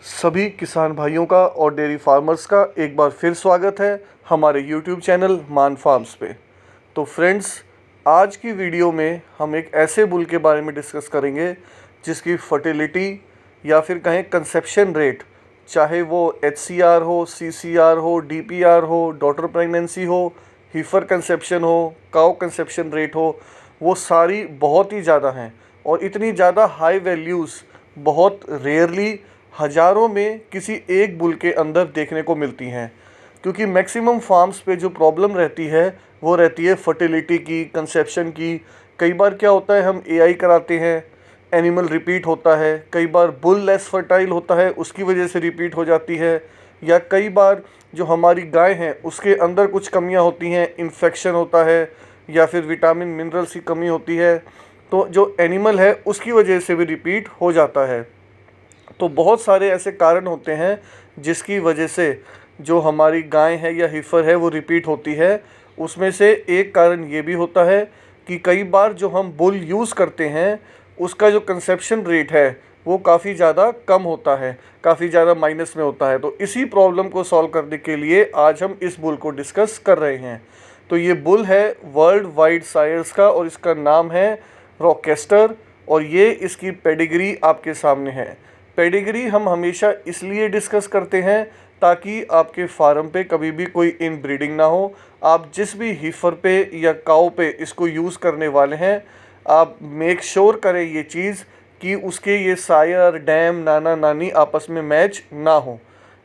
सभी किसान भाइयों का और डेयरी फार्मर्स का एक बार फिर स्वागत है हमारे यूट्यूब चैनल मान फार्म्स पे। तो फ्रेंड्स, आज की वीडियो में हम एक ऐसे बुल के बारे में डिस्कस करेंगे जिसकी फर्टिलिटी या फिर कहें कंसेप्शन रेट, चाहे वो HCR हो, CCR हो, DPR हो, डॉटर प्रेगनेंसी हो, हीफर कंसेप्शन हो, काउ कंसेप्शन रेट हो, वो सारी बहुत ही ज़्यादा हैं। और इतनी ज़्यादा हाई वैल्यूज़ बहुत रेयरली हज़ारों में किसी एक बुल के अंदर देखने को मिलती हैं, क्योंकि मैक्सिमम फार्म्स पे जो प्रॉब्लम रहती है वो रहती है फर्टिलिटी की, कंसेप्शन की। कई बार क्या होता है, हम AI कराते हैं, एनिमल रिपीट होता है। कई बार बुल लेस फर्टाइल होता है, उसकी वजह से रिपीट हो जाती है। या कई बार जो हमारी गाय हैं उसके अंदर कुछ कमियां होती हैं, इन्फेक्शन होता है या फिर विटामिन मिनरल्स की कमी होती है, तो जो एनिमल है उसकी वजह से भी रिपीट हो जाता है। तो बहुत सारे ऐसे कारण होते हैं जिसकी वजह से जो हमारी गाय है या हीफर है वो रिपीट होती है। उसमें से एक कारण ये भी होता है कि कई बार जो हम बुल यूज़ करते हैं उसका जो कंसेप्शन रेट है वो काफ़ी ज़्यादा कम होता है, काफ़ी ज़्यादा माइनस में होता है। तो इसी प्रॉब्लम को सॉल्व करने के लिए आज हम इस बुल को डिस्कस कर रहे हैं। तो ये बुल है वर्ल्ड वाइड सायर्स का और इसका नाम है रॉकेस्टर, और ये इसकी पेडिग्री आपके सामने है। पेडिग्री हम हमेशा इसलिए डिस्कस करते हैं ताकि आपके फार्म पे कभी भी कोई इन ब्रीडिंग ना हो। आप जिस भी हीफर पे या काऊ पे इसको यूज़ करने वाले हैं, आप मेक श्योर करें ये चीज़ कि उसके ये सायर, डैम, नाना नानी आपस में मैच ना हो।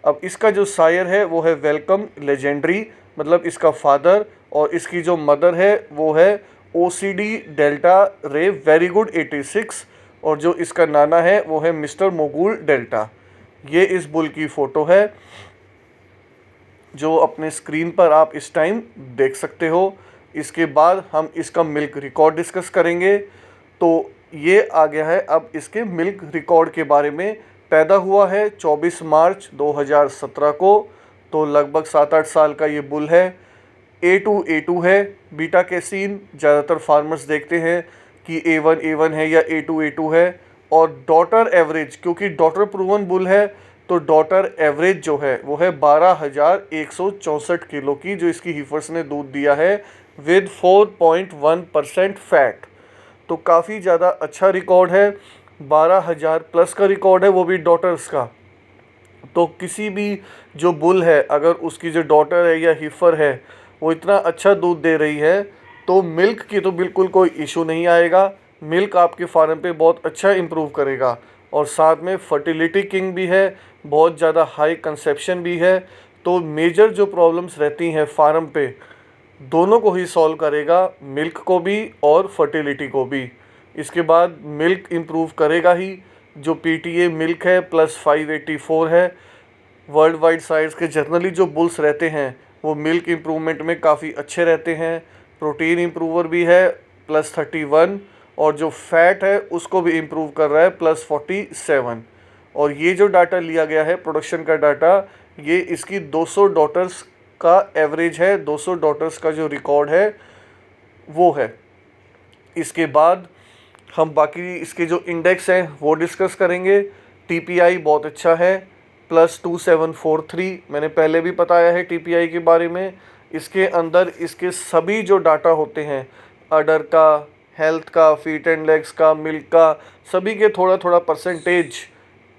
अब इसका जो सायर है वो है वेलकम लेजेंडरी, मतलब इसका फादर, और इसकी जो मदर है वो है OCD डेल्टा रे वेरी गुड 86, और जो इसका नाना है वो है मिस्टर मोगुल डेल्टा। ये इस बुल की फ़ोटो है जो अपने स्क्रीन पर आप इस टाइम देख सकते हो। इसके बाद हम इसका मिल्क रिकॉर्ड डिस्कस करेंगे। तो ये आ गया है अब इसके मिल्क रिकॉर्ड के बारे में। पैदा हुआ है 24 मार्च 2017 को, तो लगभग 7-8 साल का ये बुल है। A2 है, बीटा कैसीन ज़्यादातर फार्मर्स देखते हैं कि A1 है या A2 है। और डॉटर एवरेज, क्योंकि डॉटर प्रूवन बुल है तो डॉटर एवरेज जो है वो है 12,164 किलो की, जो इसकी हीफर्स ने दूध दिया है विद 4.1% फैट। तो काफ़ी ज़्यादा अच्छा रिकॉर्ड है। 12,000 प्लस का रिकॉर्ड है, वो भी डॉटर्स का। तो किसी भी जो बुल है, अगर उसकी जो डॉटर है या हीफर है वो इतना अच्छा दूध दे रही है तो मिल्क की तो बिल्कुल कोई इशू नहीं आएगा। मिल्क आपके फार्म पे बहुत अच्छा इम्प्रूव करेगा, और साथ में फर्टिलिटी किंग भी है, बहुत ज़्यादा हाई कंसेप्शन भी है। तो मेजर जो प्रॉब्लम्स रहती हैं फार्म पे, दोनों को ही सॉल्व करेगा, मिल्क को भी और फर्टिलिटी को भी। इसके बाद मिल्क इम्प्रूव करेगा ही। जो PTA मिल्क है +584 है। वर्ल्ड वाइड साइज के जनरली जो बुल्स रहते हैं वो मिल्क इम्प्रूवमेंट में काफ़ी अच्छे रहते हैं। प्रोटीन इम्प्रूवर भी है +31, और जो फैट है उसको भी इम्प्रूव कर रहा है +47। और ये जो डाटा लिया गया है प्रोडक्शन का डाटा, ये इसकी 200 डॉटर्स का एवरेज है, 200 डॉटर्स का जो रिकॉर्ड है वो है। इसके बाद हम बाकी इसके जो इंडेक्स हैं वो डिस्कस करेंगे। TPI बहुत अच्छा है +2743, मैंने पहले भी बताया है TPI के बारे में। इसके अंदर इसके सभी जो डाटा होते हैं, अडर का, हेल्थ का, फीट एंड लेग्स का, मिल्क का, सभी के थोड़ा थोड़ा परसेंटेज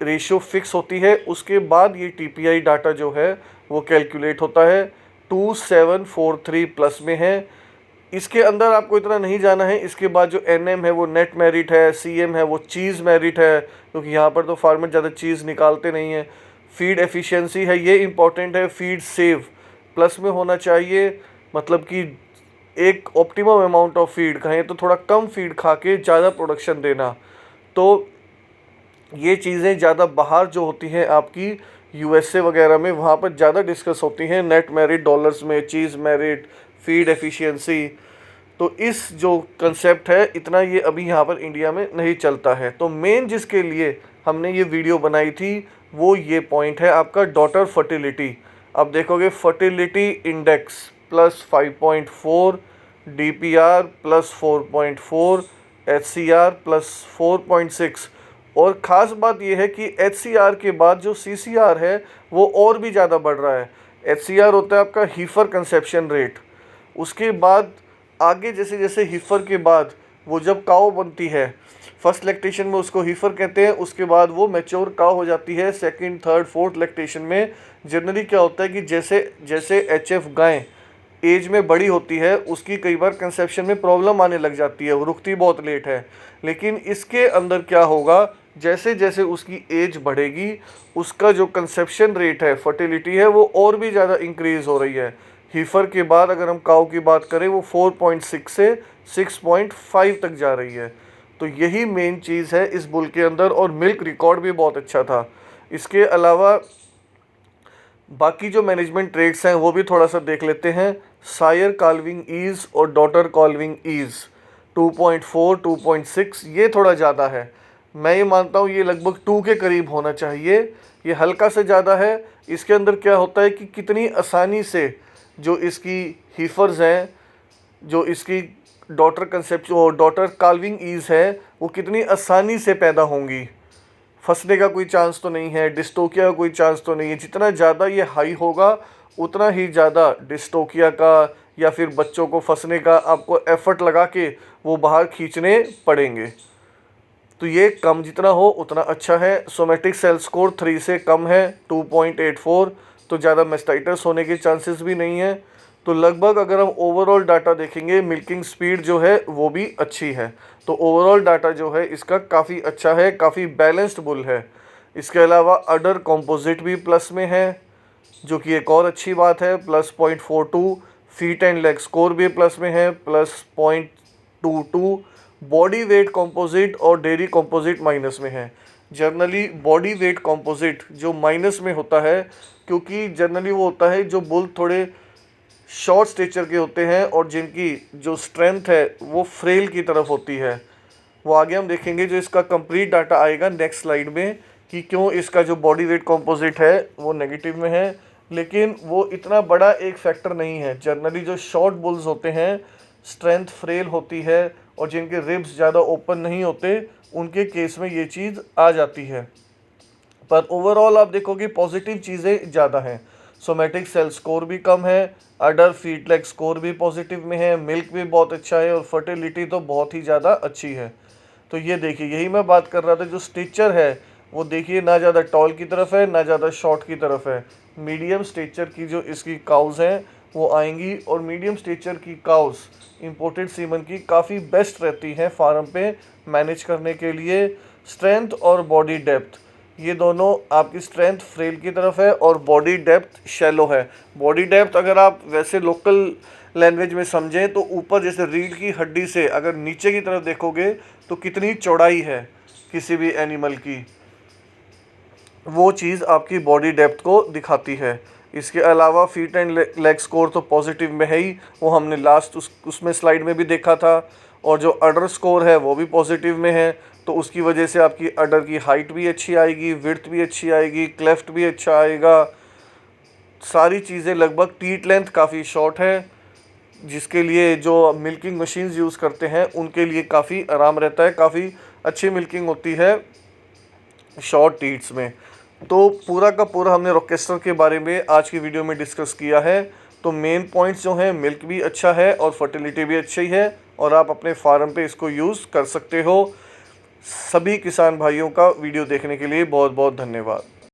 रेशियो फिक्स होती है। उसके बाद ये TPI डाटा जो है वो कैलकुलेट होता है। 2743 प्लस में है। इसके अंदर आपको इतना नहीं जाना है। इसके बाद जो NM है वो नेट मेरिट है, CM है वो चीज़ मेरिट है, क्योंकि यहाँ पर तो फार्मर ज़्यादा चीज़ निकालते नहीं हैं। फीड एफिशिएंसी है, ये इम्पॉर्टेंट है। फीड सेव प्लस में होना चाहिए, मतलब कि एक ऑप्टिमम अमाउंट ऑफ फीड, कहें तो थोड़ा कम फीड खा के ज़्यादा प्रोडक्शन देना। तो ये चीज़ें ज़्यादा बाहर जो होती हैं आपकी USA वगैरह में, वहाँ पर ज़्यादा डिस्कस होती हैं। नेट मेरिट डॉलर्स में, चीज़ मेरिट, फीड एफिशिएंसी। तो इस जो कंसेप्ट है इतना ये अभी यहाँ पर इंडिया में नहीं चलता है। तो मेन जिसके लिए हमने ये वीडियो बनाई थी वो ये पॉइंट है आपका डॉटर फर्टिलिटी। अब देखोगे फर्टिलिटी इंडेक्स +5.4, DPR +4.4, HCR +4.6, और ख़ास बात यह है कि HCR के बाद जो CCR है वो और भी ज़्यादा बढ़ रहा है। HCR होता है आपका हीफर कंसेप्शन रेट। उसके बाद आगे जैसे जैसे हीफर के बाद वो जब काऊ बनती है, फर्स्ट लैक्टेशन में उसको हीफर कहते हैं, उसके बाद वो मैच्योर काऊ हो जाती है। सेकंड, थर्ड, फोर्थ लैक्टेशन में जनरली क्या होता है कि जैसे जैसे HF गाय एज में बड़ी होती है उसकी कई बार कंसेप्शन में प्रॉब्लम आने लग जाती है, वो रुकती बहुत लेट है। लेकिन इसके अंदर क्या होगा, जैसे जैसे उसकी एज बढ़ेगी उसका जो कंसेप्शन रेट है, फर्टिलिटी है, वो और भी ज़्यादा इंक्रीज़ हो रही है। हीफर के बाद अगर हम काऊ की बात करें वो 4.6 से 6.5 तक जा रही है। तो यही मेन चीज़ है इस बुल के अंदर, और मिल्क रिकॉर्ड भी बहुत अच्छा था। इसके अलावा बाकी जो मैनेजमेंट ट्रेड्स हैं वो भी थोड़ा सा देख लेते हैं। सायर काल्विंग ईज और डॉटर काल्विंग ईज 2.4, 2.6 ये थोड़ा ज़्यादा है। मैं ये मानता हूँ ये लगभग 2 के करीब होना चाहिए, ये हल्का से ज़्यादा है। इसके अंदर क्या होता है कि कितनी आसानी से जो इसकी हीफर्स हैं, जो इसकी डॉटर कंसेप्ट और डॉटर काल्विंग ईज है, वो कितनी आसानी से पैदा होंगी। फंसने का कोई चांस तो नहीं है, डिस्टोकिया का कोई चांस तो नहीं है। जितना ज़्यादा ये हाई होगा उतना ही ज़्यादा डिस्टोकिया का या फिर बच्चों को फंसने का आपको एफर्ट लगा के वो बाहर खींचने पड़ेंगे। तो ये कम जितना हो उतना अच्छा है। सोमेटिक सेल स्कोर 3 से कम है, 2.84, तो ज़्यादा मेस्टाइटिस होने के चांसेस भी नहीं है। तो लगभग अगर हम ओवरऑल डाटा देखेंगे, मिल्किंग स्पीड जो है वो भी अच्छी है। तो ओवरऑल डाटा जो है इसका काफ़ी अच्छा है, काफ़ी बैलेंस्ड बुल है। इसके अलावा अडर कंपोजिट भी प्लस में है, जो कि एक और अच्छी बात है, +0.42। फीट एंड लेग स्कोर भी प्लस में है, +0.22। बॉडी वेट कंपोजिट और डेयरी कंपोजिट माइनस में है। जनरली बॉडी वेट कंपोजिट जो माइनस में होता है, क्योंकि जनरली वो होता है जो बुल थोड़े शॉर्ट स्टेचर के होते हैं और जिनकी जो स्ट्रेंथ है वो फ्रेल की तरफ होती है। वो आगे हम देखेंगे जो इसका कंप्लीट डाटा आएगा नेक्स्ट स्लाइड में कि क्यों इसका जो बॉडी वेट कंपोजिट है वो नेगेटिव में है। लेकिन वो इतना बड़ा एक फैक्टर नहीं है। जनरली जो शॉर्ट बुल्स होते हैं स्ट्रेंथ फ्रेल होती है और जिनके रिब्स ज़्यादा ओपन नहीं होते, उनके केस में ये चीज़ आ जाती है। पर ओवरऑल आप देखोगे पॉजिटिव चीज़ें ज़्यादा हैं। सोमेटिक सेल स्कोर भी कम है, अडर फीट लेग स्कोर भी पॉजिटिव में है, मिल्क भी बहुत अच्छा है और फर्टिलिटी तो बहुत ही ज़्यादा अच्छी है। तो ये देखिए, यही मैं बात कर रहा था, जो स्टेचर है वो देखिए ना ज़्यादा टॉल की तरफ है ना ज़्यादा शॉर्ट की तरफ है। मीडियम स्टेचर की जो इसकी काउज़ हैं वो आएंगी, और मीडियम स्टेचर की काउज़ इंपोर्टेड सीमन की काफ़ी बेस्ट रहती हैं फार्म पे मैनेज करने के लिए। स्ट्रेंथ और बॉडी डेप्थ, ये दोनों आपकी स्ट्रेंथ फ्रेल की तरफ है और बॉडी डेप्थ शैलो है। बॉडी डेप्थ अगर आप वैसे लोकल लैंग्वेज में समझें तो ऊपर जैसे रीढ़ की हड्डी से अगर नीचे की तरफ देखोगे तो कितनी चौड़ाई है किसी भी एनिमल की, वो चीज़ आपकी बॉडी डेप्थ को दिखाती है। इसके अलावा फीट एंड लेग स्कोर तो पॉजिटिव में है ही, वो हमने लास्ट उसमें स्लाइड में भी देखा था। और जो अडर स्कोर है वो भी पॉजिटिव में है, तो उसकी वजह से आपकी अडर की हाइट भी अच्छी आएगी, विड्थ भी अच्छी आएगी, क्लेफ्ट भी अच्छा आएगा। सारी चीज़ें लगभग टीट लेंथ काफ़ी शॉर्ट है, जिसके लिए जो मिल्किंग मशीन्स यूज़ करते हैं उनके लिए काफ़ी आराम रहता है, काफ़ी अच्छी मिल्किंग होती है शॉर्ट टीट्स में। तो पूरा का पूरा हमने रोकेस्टर के बारे में आज की वीडियो में डिस्कस किया है। तो मेन पॉइंट्स जो हैं, मिल्क भी अच्छा है और फर्टिलिटी भी अच्छी है, और आप अपने फार्म पे इसको यूज़ कर सकते हो। सभी किसान भाइयों का वीडियो देखने के लिए बहुत बहुत धन्यवाद।